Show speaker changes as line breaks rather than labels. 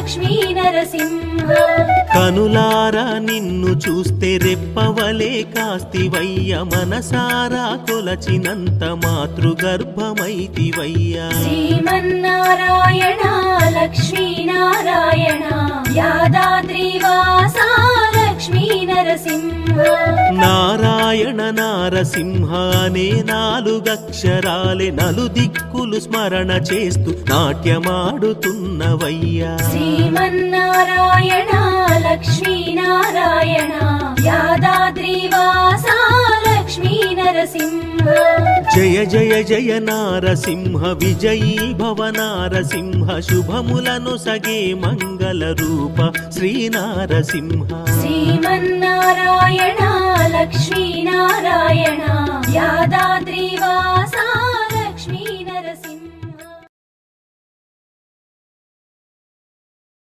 లక్ష్మీ నరసింహ
కనులారా నిన్ను చూస్తే రెప్పవలే కాస్తివయ్య మనసారా కొలచినంత మాతృగర్భమైతివయ్యా
శ్రీమన్నారాయణ లక్ష్మీ నారాయణ యాదాద్రివాసా లక్ష్మీ నరసింహ
నారాయణ నారసింహ అనే నాలుగక్షరాలే నలుదిక్కులు స్మరణ చేస్తూ నాట్యమాడుతున్నవయ్యా
శ్రీమన్నారాయణ లక్ష్మీ నారాయణ యాదాద్రివాసా లక్ష్మీ నరసింహ
జయ జయ జయ నారసింహ విజయీ భవ నారసింహ శుభములను సగే మంగళ రూప శ్రీ నారసింహ
శ్రీమన్నారాయణ లక్ష్మీ నారాయణ యాదాద్రి